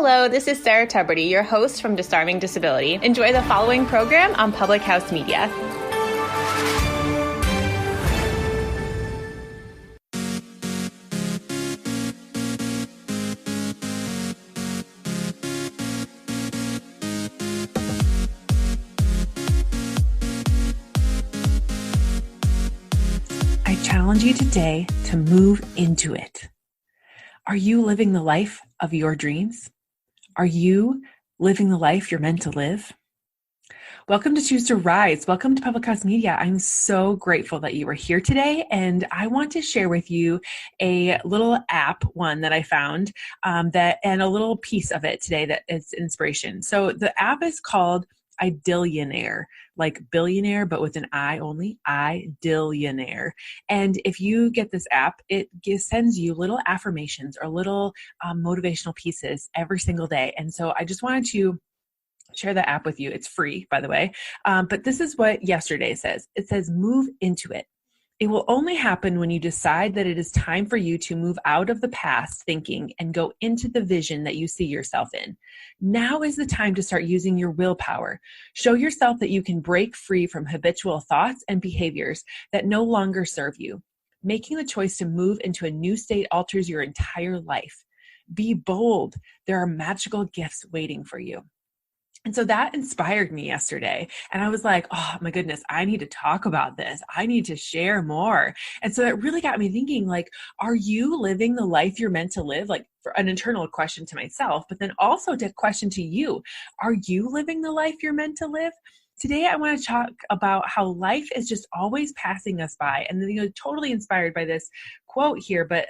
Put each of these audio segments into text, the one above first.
Hello, this is Sarah Tuberty, your host from Disarming Disability. Enjoy the following program on Public House Media. I challenge you today to move into it. Are you living the life of your dreams? Are you living the life you're meant to live? Welcome to Choose to Rise. Welcome to Public House Media. I'm so grateful that you are here today, and I want to share with you a little app, one that I found, and a little piece of it today that is inspiration. So the app is called Idillionaire, like billionaire, but with an I only, Idillionaire. And if you get this app, it sends you little affirmations or little motivational pieces every single day. And so I just wanted to share the app with you. It's free, by the way. But this is what yesterday says. It says, move into it. It will only happen when you decide that it is time for you to move out of the past thinking and go into the vision that you see yourself in. Now is the time to start using your willpower. Show yourself that you can break free from habitual thoughts and behaviors that no longer serve you. Making the choice to move into a new state alters your entire life. Be bold. There are magical gifts waiting for you. And so that inspired me yesterday. And I was like, oh my goodness, I need to talk about this. I need to share more. And so it really got me thinking, like, are you living the life you're meant to live? Like, for an internal question to myself, but then also to question to you, are you living the life you're meant to live? Today, I want to talk about how life is just always passing us by. And totally inspired by this quote here, but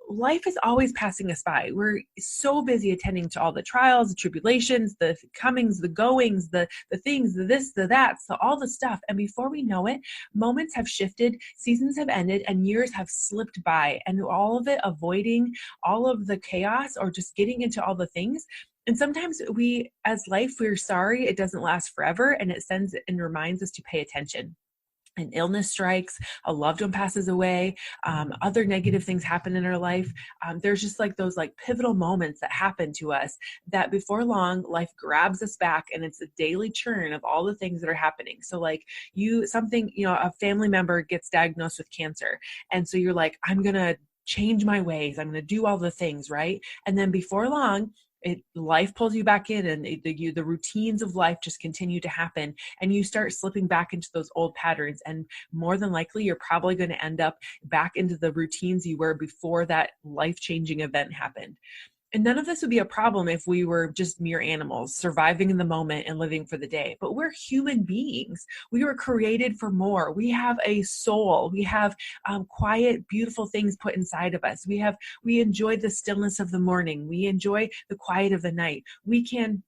life is always passing us by. We're so busy attending to all the trials, the tribulations, the comings, the goings, the things, the this, the that, so all the stuff. And before we know it, moments have shifted, seasons have ended, and years have slipped by. And all of it avoiding all of the chaos or just getting into all the things. And sometimes we, as life, we're sorry it doesn't last forever, and it sends and reminds us to pay attention. An illness strikes, a loved one passes away, other negative things happen in our life. There's just like those like pivotal moments that happen to us that before long, life grabs us back, and it's a daily churn of all the things that are happening. So like a family member gets diagnosed with cancer. And so you're like, I'm going to change my ways. I'm going to do all the things, right? And then before long, life pulls you back in, and the routines of life just continue to happen, and you start slipping back into those old patterns. And more than likely, you're probably going to end up back into the routines you were before that life-changing event happened. And none of this would be a problem if we were just mere animals, surviving in the moment and living for the day. But we're human beings. We were created for more. We have a soul. We have quiet, beautiful things put inside of us. We enjoy the stillness of the morning. We enjoy the quiet of the night. We can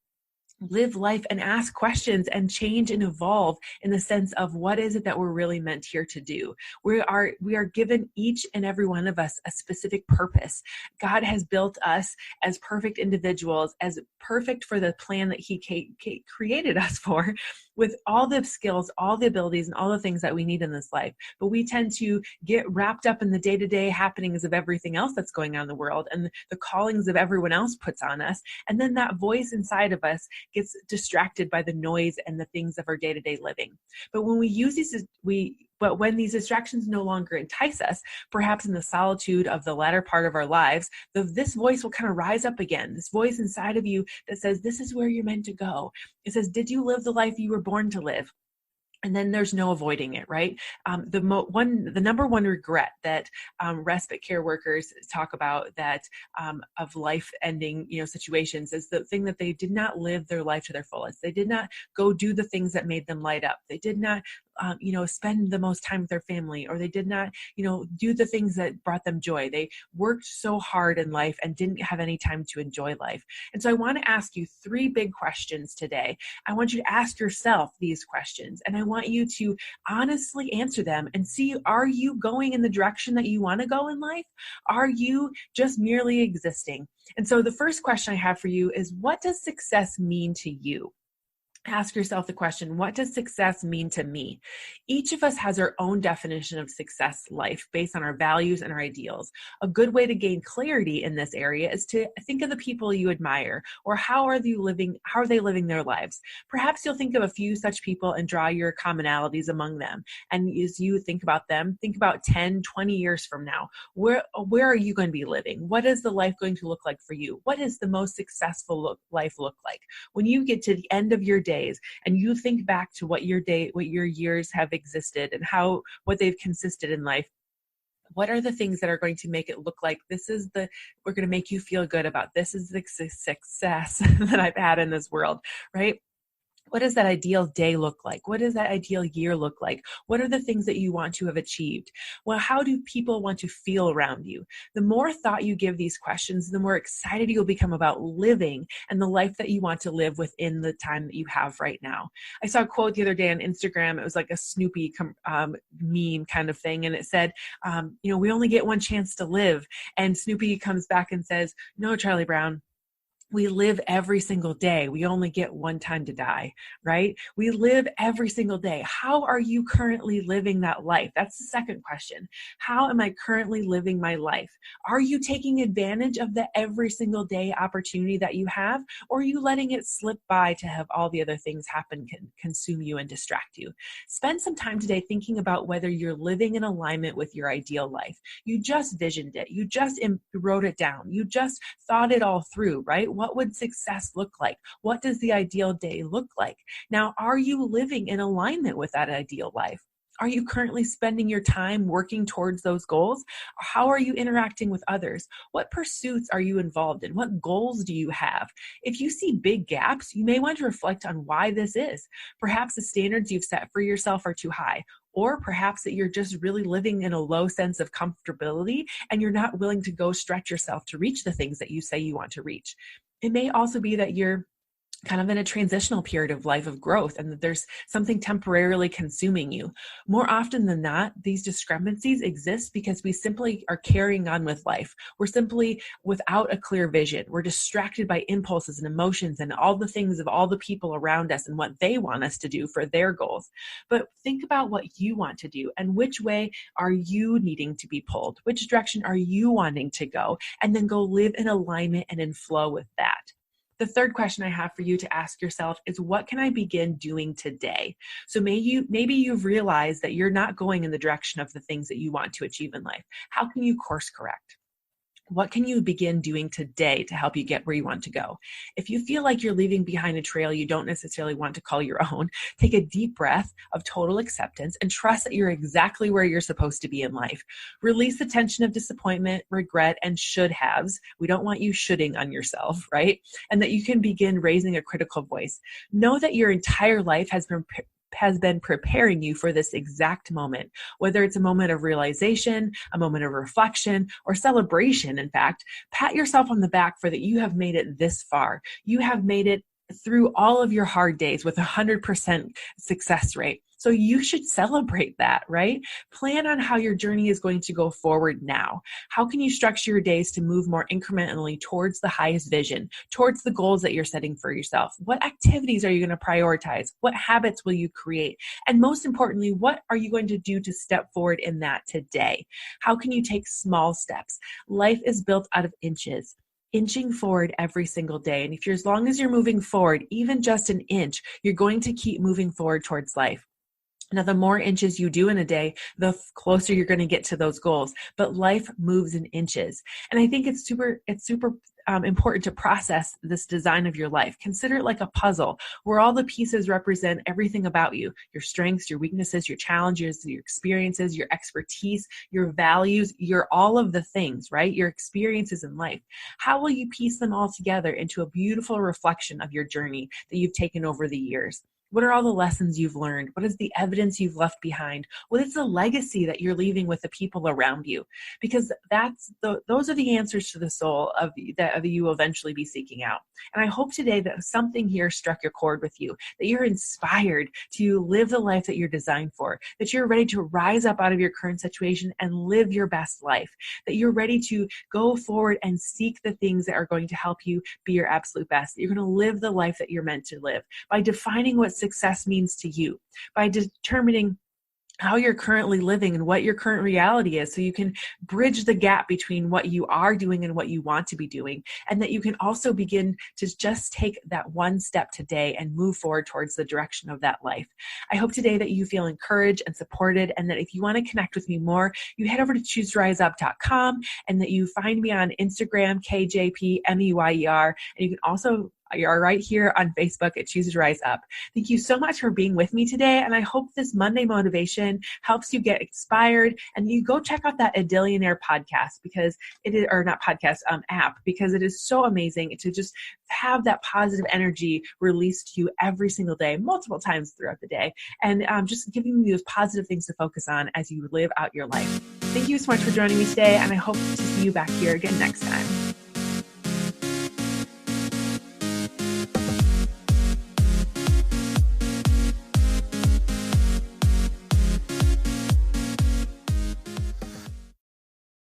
live life and ask questions and change and evolve in the sense of what is it that we're really meant here to do. We are given, each and every one of us, a specific purpose. God has built us as perfect individuals, as perfect for the plan that He created us for, with all the skills, all the abilities, and all the things that we need in this life. But we tend to get wrapped up in the day-to-day happenings of everything else that's going on in the world and the callings of everyone else puts on us. And then that voice inside of us gets distracted by the noise and the things of our day-to-day living. But when we use when these distractions no longer entice us, perhaps in the solitude of the latter part of our lives, this voice will kind of rise up again. This voice inside of you that says, this is where you're meant to go. It says, did you live the life you were born to live? And then there's no avoiding it, right? The number one regret that respite care workers talk about that of life-ending, situations is the thing that they did not live their life to their fullest. They did not go do the things that made them light up. They did not spend the most time with their family, or they did not, do the things that brought them joy. They worked so hard in life and didn't have any time to enjoy life. And so I want to ask you 3 big questions today. I want you to ask yourself these questions, and I want you to honestly answer them and see, are you going in the direction that you want to go in life? Are you just merely existing? And so the first question I have for you is, what does success mean to you? Ask yourself the question, what does success mean to me? Each of us has our own definition of success life based on our values and our ideals. A good way to gain clarity in this area is to think of the people you admire, or how are they living their lives? Perhaps you'll think of a few such people and draw your commonalities among them. And as you think about them, think about 10, 20 years from now. Where are you going to be living? What is the life going to look like for you? What is the most successful life look like? When you get to the end of your days and you think back to what your years have existed and what they've consisted in life, what are the things that are going to make it look like we're going to make you feel good about this is the success that I've had in this world, right? What does that ideal day look like? What does that ideal year look like? What are the things that you want to have achieved? Well, how do people want to feel around you? The more thought you give these questions, the more excited you'll become about living and the life that you want to live within the time that you have right now. I saw a quote the other day on Instagram. It was like a Snoopy meme kind of thing. And it said, we only get one chance to live. And Snoopy comes back and says, no, Charlie Brown, we live every single day. We only get one time to die, right? We live every single day. How are you currently living that life? That's the second question. How am I currently living my life? Are you taking advantage of the every single day opportunity that you have? Or are you letting it slip by to have all the other things happen, consume you and distract you? Spend some time today thinking about whether you're living in alignment with your ideal life. You just visioned it. You just wrote it down. You just thought it all through, right? What would success look like? What does the ideal day look like? Now, are you living in alignment with that ideal life? Are you currently spending your time working towards those goals? How are you interacting with others? What pursuits are you involved in? What goals do you have? If you see big gaps, you may want to reflect on why this is. Perhaps the standards you've set for yourself are too high, or perhaps that you're just really living in a low sense of comfortability and you're not willing to go stretch yourself to reach the things that you say you want to reach. It may also be that you're kind of in a transitional period of life of growth and that there's something temporarily consuming you. More often than not, these discrepancies exist because we simply are carrying on with life. We're simply without a clear vision. We're distracted by impulses and emotions and all the things of all the people around us and what they want us to do for their goals. But think about what you want to do and which way are you needing to be pulled? Which direction are you wanting to go? And then go live in alignment and in flow with that. The third question I have for you to ask yourself is, what can I begin doing today? So maybe you've realized that you're not going in the direction of the things that you want to achieve in life. How can you course correct? What can you begin doing today to help you get where you want to go? If you feel like you're leaving behind a trail you don't necessarily want to call your own, take a deep breath of total acceptance and trust that you're exactly where you're supposed to be in life. Release the tension of disappointment, regret, and should-haves. We don't want you shoulding on yourself, right? And that you can begin raising a critical voice. Know that your entire life has been preparing you for this exact moment, whether it's a moment of realization, a moment of reflection, or celebration. In fact, pat yourself on the back for that you have made it this far. You have made it through all of your hard days with 100% success rate. So you should celebrate that, right? Plan on how your journey is going to go forward now. How can you structure your days to move more incrementally towards the highest vision, towards the goals that you're setting for yourself? What activities are you going to prioritize? What habits will you create? And most importantly, what are you going to do to step forward in that today? How can you take small steps? Life is built out of inches. Inching forward every single day. And as long as you're moving forward, even just an inch, you're going to keep moving forward towards life. Now, the more inches you do in a day, the closer you're going to get to those goals. But life moves in inches. And I think it's super important to process this design of your life. Consider it like a puzzle where all the pieces represent everything about you, your strengths, your weaknesses, your challenges, your experiences, your expertise, your values, your all of the things, right? Your experiences in life. How will you piece them all together into a beautiful reflection of your journey that you've taken over the years? What are all the lessons you've learned? What is the evidence you've left behind? What is the legacy that you're leaving with the people around you? Because those are the answers to the soul that you will eventually be seeking out. And I hope today that something here struck your chord with you, that you're inspired to live the life that you're designed for, that you're ready to rise up out of your current situation and live your best life, that you're ready to go forward and seek the things that are going to help you be your absolute best, that you're going to live the life that you're meant to live by defining what success means to you, by determining how you're currently living and what your current reality is, so you can bridge the gap between what you are doing and what you want to be doing, and that you can also begin to just take that one step today and move forward towards the direction of that life. I hope today that you feel encouraged and supported, and that if you want to connect with me more, you head over to chooseriseUp.com, and that you find me on Instagram, KJPMEYER, and you can also are right here on Facebook at Choose to Rise Up. Thank you so much for being with me today. And I hope this Monday motivation helps you get inspired, and you go check out that Adillionaire podcast, because it is, or not podcast, app, because it is so amazing to just have that positive energy released to you every single day, multiple times throughout the day, and just giving you those positive things to focus on as you live out your life. Thank you so much for joining me today, and I hope to see you back here again next time.